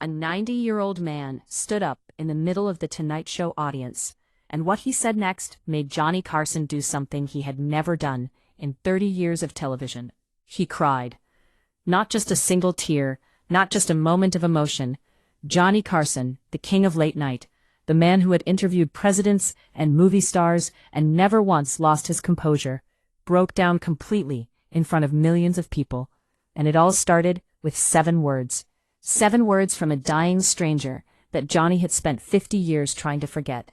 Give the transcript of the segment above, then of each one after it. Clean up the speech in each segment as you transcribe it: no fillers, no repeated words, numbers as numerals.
A 90-year-old man stood up in the middle of the Tonight Show audience, and what he said next made Johnny Carson do something he had never done in 30 years of television. He cried. Not just a single tear, not just a moment of emotion. Johnny Carson, the king of late night, the man who had interviewed presidents and movie stars and never once lost his composure, broke down completely in front of millions of people. And it all started with 7 words. 7 words from a dying stranger that Johnny had spent 50 years trying to forget.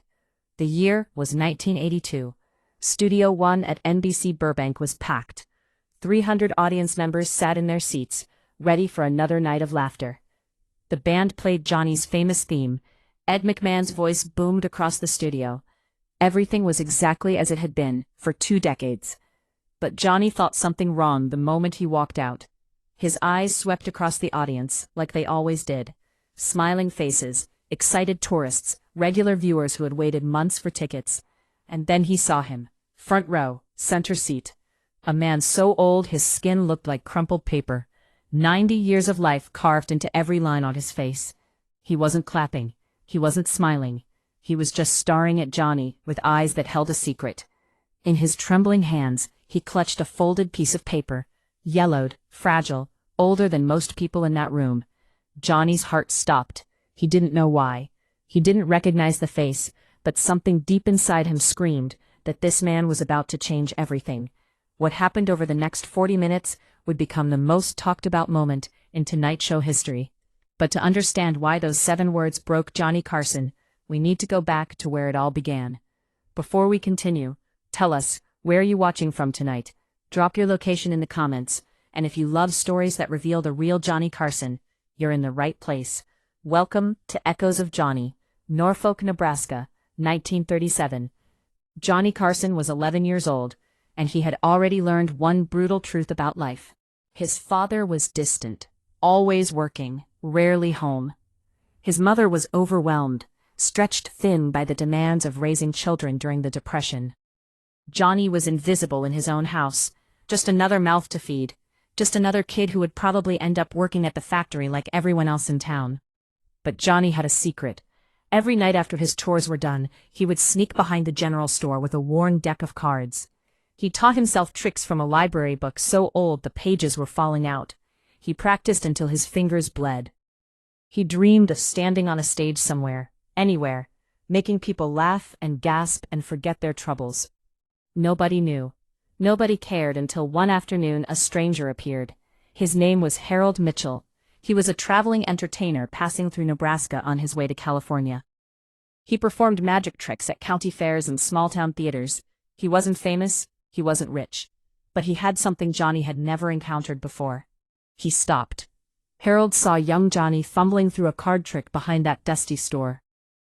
The year was 1982. Studio One at NBC Burbank was packed. 300 audience members sat in their seats, ready for another night of laughter. The band played Johnny's famous theme. Ed McMahon's voice boomed across the studio. Everything was exactly as it had been for 2 decades. But Johnny thought something wrong the moment he walked out. His eyes swept across the audience, like they always did. Smiling faces, excited tourists, regular viewers who had waited months for tickets. And then he saw him. Front row, center seat. A man so old his skin looked like crumpled paper. 90 years of life carved into every line on his face. He wasn't clapping. He wasn't smiling. He was just staring at Johnny with eyes that held a secret. In his trembling hands, he clutched a folded piece of paper. Yellowed, fragile, older than most people in that room. Johnny's heart stopped. He didn't know why. He didn't recognize the face, but something deep inside him screamed that this man was about to change everything. What happened over the next 40 minutes would become the most talked about moment in Tonight Show history. But to understand why those 7 words broke Johnny Carson, we need to go back to where it all began. Before we continue, tell us, where are you watching from tonight? Drop your location in the comments, and if you love stories that reveal the real Johnny Carson, you're in the right place. Welcome to Echoes of Johnny, Norfolk, Nebraska, 1937. Johnny Carson was 11 years old, and he had already learned one brutal truth about life. His father was distant, always working, rarely home. His mother was overwhelmed, stretched thin by the demands of raising children during the Depression. Johnny was invisible in his own house, just another mouth to feed, just another kid who would probably end up working at the factory like everyone else in town. But Johnny had a secret. Every night after his chores were done, he would sneak behind the general store with a worn deck of cards. He taught himself tricks from a library book so old the pages were falling out. He practiced until his fingers bled. He dreamed of standing on a stage somewhere, anywhere, making people laugh and gasp and forget their troubles. Nobody knew. Nobody cared until one afternoon a stranger appeared. His name was Harold Mitchell. He was a traveling entertainer passing through Nebraska on his way to California. He performed magic tricks at county fairs and small-town theaters. He wasn't famous, he wasn't rich. But he had something Johnny had never encountered before. He stopped. Harold saw young Johnny fumbling through a card trick behind that dusty store.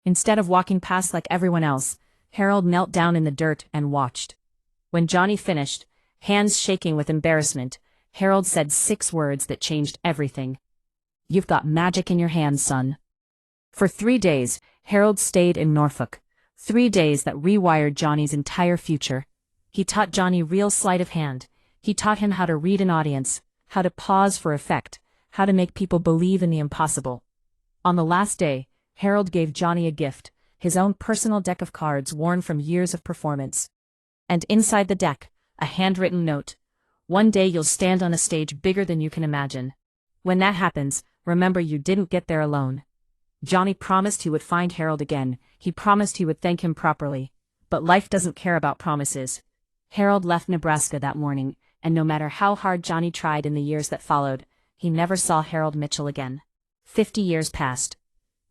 Instead of walking past like everyone else, Harold knelt down in the dirt and watched. When Johnny finished, hands shaking with embarrassment, Harold said 6 words that changed everything. "You've got magic in your hands, son." For 3 days, Harold stayed in Norfolk. 3 days that rewired Johnny's entire future. He taught Johnny real sleight of hand. He taught him how to read an audience, how to pause for effect, how to make people believe in the impossible. On the last day, Harold gave Johnny a gift, his own personal deck of cards worn from years of performance. And inside the deck, a handwritten note. "One day you'll stand on a stage bigger than you can imagine. When that happens, remember you didn't get there alone." Johnny promised he would find Harold again. He promised he would thank him properly. But life doesn't care about promises. Harold left Nebraska that morning, and no matter how hard Johnny tried in the years that followed, he never saw Harold Mitchell again. 50 years passed.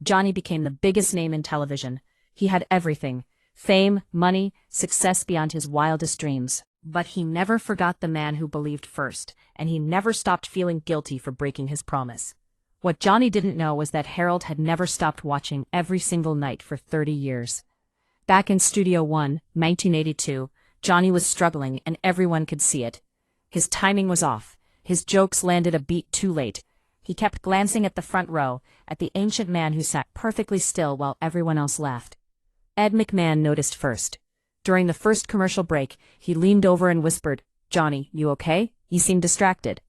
Johnny became the biggest name in television. He had everything: fame, money, success beyond his wildest dreams. But he never forgot the man who believed first, and he never stopped feeling guilty for breaking his promise. What Johnny didn't know was that Harold had never stopped watching every single night for 30 years. Back in Studio One, 1982, Johnny was struggling and everyone could see it. His timing was off. His jokes landed a beat too late. He kept glancing at the front row, at the ancient man who sat perfectly still while everyone else laughed. Ed McMahon noticed first. During the first commercial break, he leaned over and whispered, "Johnny, you okay?" He seemed distracted.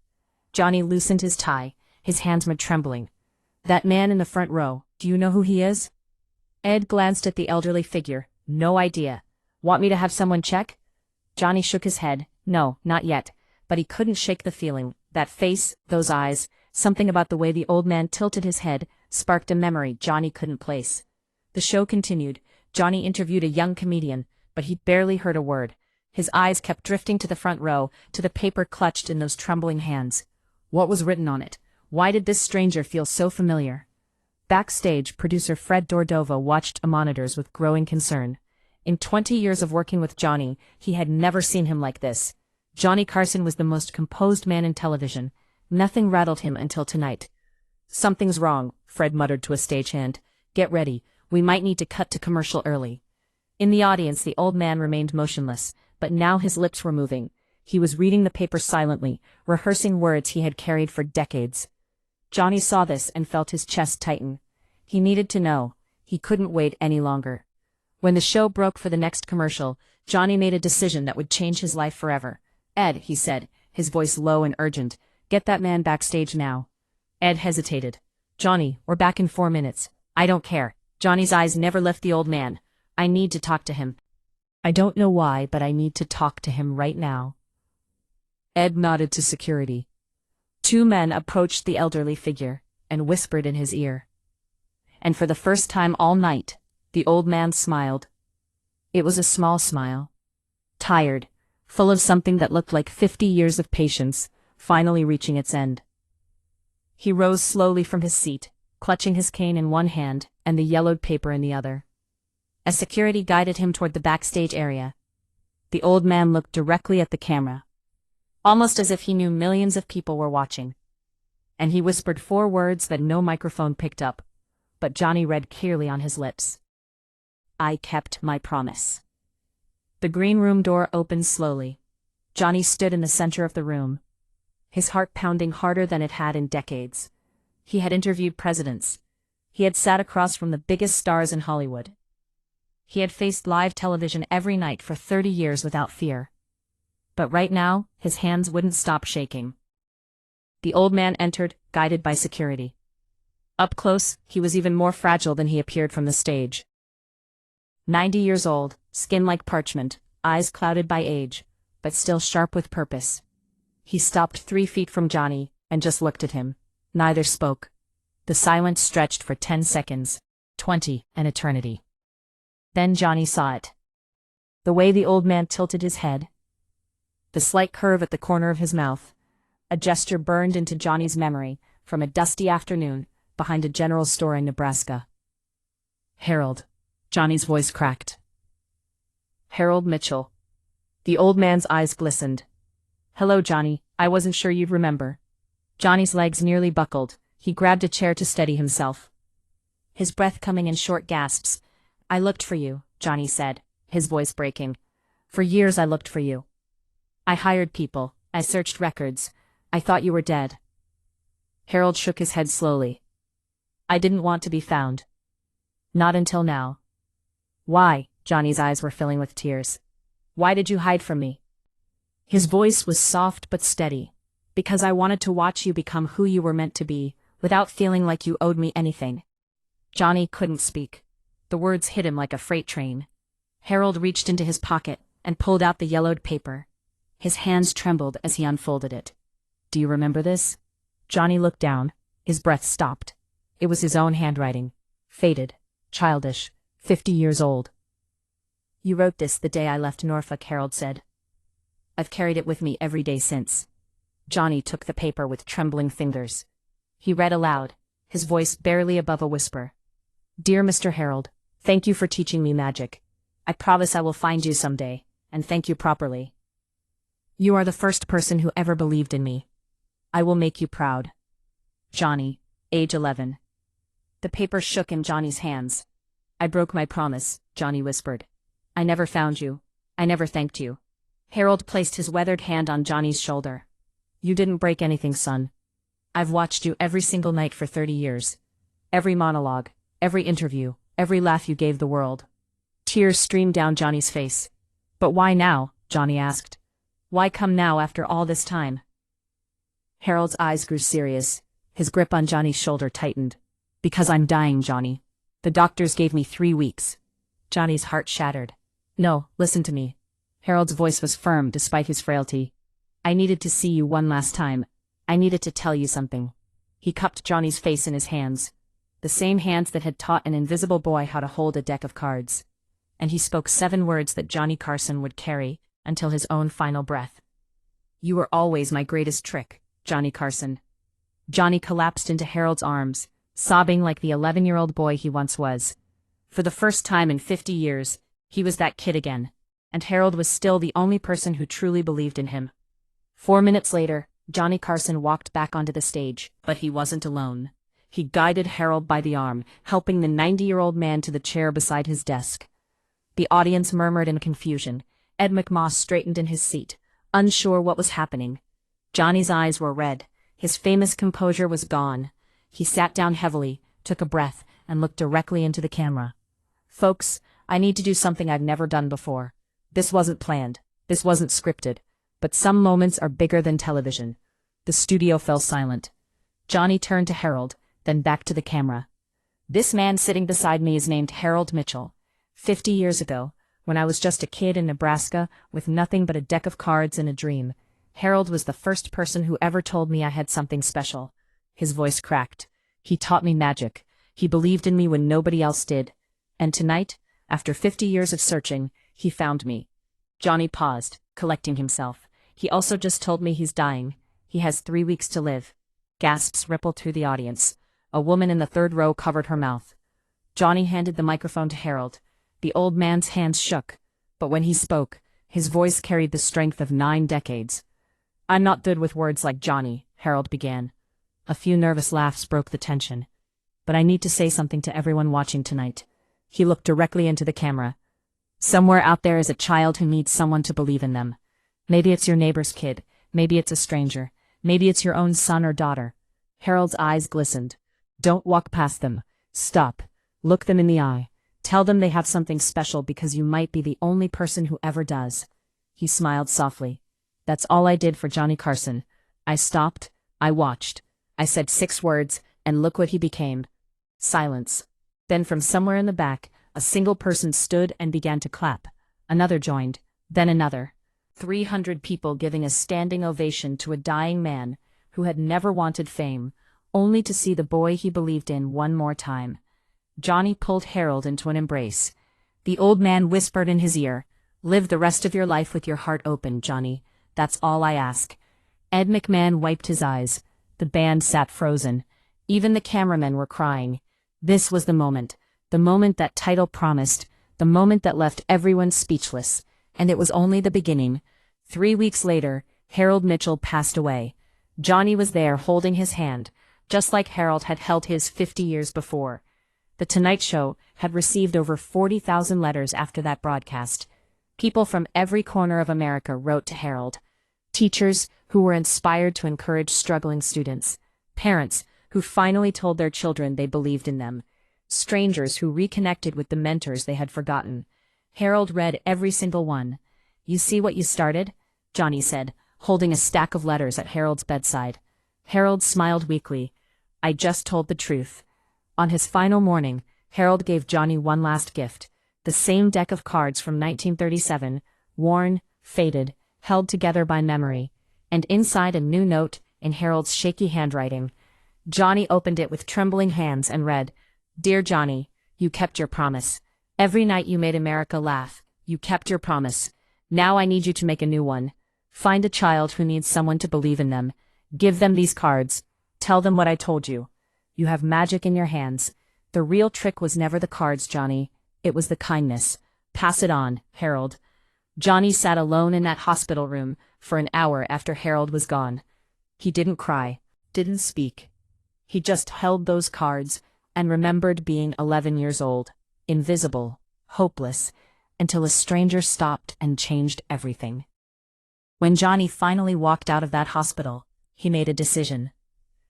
Johnny loosened his tie. His hands were trembling. That man in the front row, do you know who he is? Ed glanced at the elderly figure. No idea. Want me to have someone check? Johnny shook his head. No, not yet. But he couldn't shake the feeling. That face, those eyes, something about the way the old man tilted his head, sparked a memory Johnny couldn't place. The show continued. Johnny interviewed a young comedian, but he barely heard a word. His eyes kept drifting to the front row, to the paper clutched in those trembling hands. What was written on it? Why did this stranger feel so familiar? Backstage, producer Fred Dordova watched the monitors with growing concern. In 20 years of working with Johnny, he had never seen him like this. Johnny Carson was the most composed man in television. Nothing rattled him until tonight. Something's wrong, Fred muttered to a stagehand. Get ready, we might need to cut to commercial early. In the audience, the old man remained motionless, but now his lips were moving. He was reading the paper silently, rehearsing words he had carried for decades. Johnny saw this and felt his chest tighten. He needed to know. He couldn't wait any longer. When the show broke for the next commercial, Johnny made a decision that would change his life forever. Ed, he said, his voice low and urgent, get that man backstage now. Ed hesitated. Johnny, we're back in 4 minutes. I don't care. Johnny's eyes never left the old man. I need to talk to him. I don't know why, but I need to talk to him right now. Ed nodded to security. 2 men approached the elderly figure and whispered in his ear. And for the first time all night, the old man smiled. It was a small smile. Tired, full of something that looked like 50 years of patience, finally reaching its end. He rose slowly from his seat, clutching his cane in one hand and the yellowed paper in the other. As security guided him toward the backstage area, the old man looked directly at the camera, almost as if he knew millions of people were watching. And he whispered 4 words that no microphone picked up, but Johnny read clearly on his lips. I kept my promise. The green room door opened slowly. Johnny stood in the center of the room, his heart pounding harder than it had in decades. He had interviewed presidents. He had sat across from the biggest stars in Hollywood. He had faced live television every night for 30 years without fear. But right now, his hands wouldn't stop shaking. The old man entered, guided by security. Up close, he was even more fragile than he appeared from the stage. 90 years old, skin like parchment, eyes clouded by age, but still sharp with purpose. He stopped 3 feet from Johnny and just looked at him. Neither spoke. The silence stretched for 10 seconds, 20, an eternity. Then Johnny saw it. The way the old man tilted his head, the slight curve at the corner of his mouth, a gesture burned into Johnny's memory from a dusty afternoon behind a general store in Nebraska. Harold. Johnny's voice cracked. Harold Mitchell. The old man's eyes glistened. Hello, Johnny. I wasn't sure you'd remember. Johnny's legs nearly buckled. He grabbed a chair to steady himself, his breath coming in short gasps. I looked for you, Johnny said, his voice breaking. For years I looked for you. I hired people. I searched records. I thought you were dead. Harold shook his head slowly. I didn't want to be found. Not until now. Why? Johnny's eyes were filling with tears. Why did you hide from me? His voice was soft but steady. Because I wanted to watch you become who you were meant to be, without feeling like you owed me anything. Johnny couldn't speak. The words hit him like a freight train. Harold reached into his pocket and pulled out the yellowed paper. His hands trembled as he unfolded it. Do you remember this? Johnny looked down. His breath stopped. It was his own handwriting. Faded. Childish. 50 years old. You wrote this the day I left Norfolk, Harold said. I've carried it with me every day since. Johnny took the paper with trembling fingers. He read aloud, his voice barely above a whisper. Dear Mr. Harold, thank you for teaching me magic. I promise I will find you someday, and thank you properly. You are the first person who ever believed in me. I will make you proud. Johnny, age 11. The paper shook in Johnny's hands. I broke my promise, Johnny whispered. I never found you. I never thanked you. Harold placed his weathered hand on Johnny's shoulder. You didn't break anything, son. I've watched you every single night for 30 years. Every monologue, every interview, every laugh you gave the world. Tears streamed down Johnny's face. But why now? Johnny asked. Why come now after all this time? Harold's eyes grew serious. His grip on Johnny's shoulder tightened. Because I'm dying, Johnny. The doctors gave me 3 weeks. Johnny's heart shattered. No, listen to me. Harold's voice was firm despite his frailty. I needed to see you one last time. I needed to tell you something. He cupped Johnny's face in his hands, the same hands that had taught an invisible boy how to hold a deck of cards. And he spoke 7 words that Johnny Carson would carry until his own final breath. You were always my greatest trick, Johnny Carson. Johnny collapsed into Harold's arms, sobbing like the 11-year-old boy he once was. For the first time in 50 years, he was that kid again, and Harold was still the only person who truly believed in him. 4 minutes later, Johnny Carson walked back onto the stage, but he wasn't alone. He guided Harold by the arm, helping the 90-year-old man to the chair beside his desk. The audience murmured in confusion. Ed McMoss straightened in his seat, unsure what was happening. Johnny's eyes were red. His famous composure was gone. He sat down heavily, took a breath, and looked directly into the camera. Folks, I need to do something I've never done before. This wasn't planned. This wasn't scripted. But some moments are bigger than television. The studio fell silent. Johnny turned to Harold, then back to the camera. This man sitting beside me is named Harold Mitchell. 50 years ago, when I was just a kid in Nebraska with nothing but a deck of cards and a dream, Harold was the first person who ever told me I had something special. His voice cracked. He taught me magic. He believed in me when nobody else did. And tonight, after 50 years of searching, he found me. Johnny paused, collecting himself. He also just told me he's dying. He has 3 weeks to live. Gasps rippled through the audience. A woman in the third row covered her mouth. Johnny handed the microphone to Harold. The old man's hands shook, but when he spoke, his voice carried the strength of 9 decades. I'm not good with words like Johnny, Harold began. A few nervous laughs broke the tension. But I need to say something to everyone watching tonight. He looked directly into the camera. Somewhere out there is a child who needs someone to believe in them. Maybe it's your neighbor's kid. Maybe it's a stranger. Maybe it's your own son or daughter. Harold's eyes glistened. Don't walk past them. Stop. Look them in the eye. Tell them they have something special because you might be the only person who ever does. He smiled softly. That's all I did for Johnny Carson. I stopped. I watched. I said 6 words, and look what he became. Silence. Then from somewhere in the back, a single person stood and began to clap. Another joined. Then another. 300 people giving a standing ovation to a dying man who had never wanted fame, only to see the boy he believed in one more time. Johnny pulled Harold into an embrace. The old man whispered in his ear, "Live the rest of your life with your heart open, Johnny. That's all I ask." Ed McMahon wiped his eyes. The band sat frozen. Even the cameramen were crying. This was the moment that title promised, the moment that left everyone speechless. And it was only the beginning. 3 weeks later, Harold Mitchell passed away. Johnny was there holding his hand, just like Harold had held his 50 years before. The Tonight Show had received over 40,000 letters after that broadcast. People from every corner of America wrote to Harold. Teachers who were inspired to encourage struggling students. Parents who finally told their children they believed in them. Strangers who reconnected with the mentors they had forgotten. Harold read every single one. "You see what you started?" Johnny said, holding a stack of letters at Harold's bedside. Harold smiled weakly. "I just told the truth." On his final morning, Harold gave Johnny one last gift, the same deck of cards from 1937, worn, faded, held together by memory, and inside a new note in Harold's shaky handwriting. Johnny opened it with trembling hands and read, "Dear Johnny, you kept your promise. Every night you made America laugh. You kept your promise. Now I need you to make a new one. Find a child who needs someone to believe in them. Give them these cards. Tell them what I told you. You have magic in your hands. The real trick was never the cards, Johnny. It was the kindness. Pass it on, Harold." Johnny sat alone in that hospital room for an hour after Harold was gone. He didn't cry, didn't speak. He just held those cards and remembered being 11 years old, invisible, hopeless, until a stranger stopped and changed everything. When Johnny finally walked out of that hospital, he made a decision.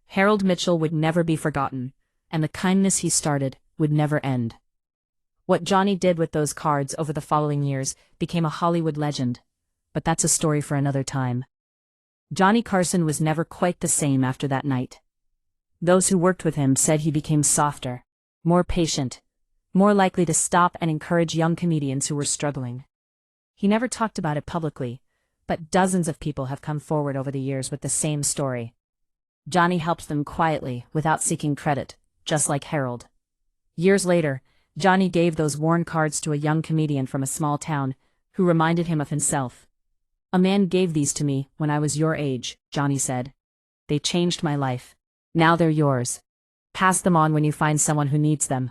Harold Mitchell would never be forgotten, and the kindness he started would never end. What Johnny did with those cards over the following years became a Hollywood legend, but that's a story for another time. Johnny Carson was never quite the same after that night. Those who worked with him said he became softer, more patient, more likely to stop and encourage young comedians who were struggling. He never talked about it publicly, but dozens of people have come forward over the years with the same story. Johnny helped them quietly, without seeking credit, just like Harold. Years later, Johnny gave those worn cards to a young comedian from a small town, who reminded him of himself. "A man gave these to me when I was your age," Johnny said. "They changed my life. Now they're yours. Pass them on when you find someone who needs them."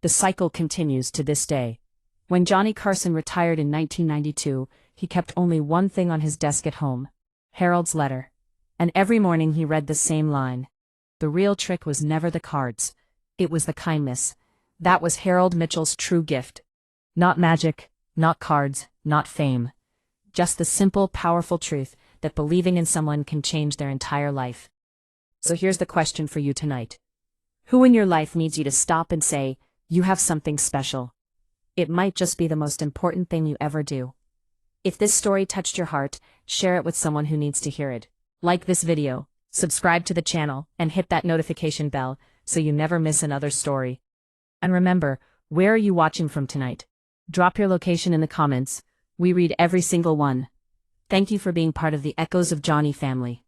The cycle continues to this day. When Johnny Carson retired in 1992, he kept only one thing on his desk at home: Harold's letter. And every morning he read the same line. The real trick was never the cards. It was the kindness. That was Harold Mitchell's true gift. Not magic, not cards, not fame. Just the simple, powerful truth that believing in someone can change their entire life. So here's the question for you tonight. Who in your life needs you to stop and say, "You have something special"? It might just be the most important thing you ever do. If this story touched your heart, share it with someone who needs to hear it. Like this video, subscribe to the channel, and hit that notification bell so you never miss another story. And remember, where are you watching from tonight? Drop your location in the comments. We read every single one. Thank you for being part of the Echoes of Johnny family.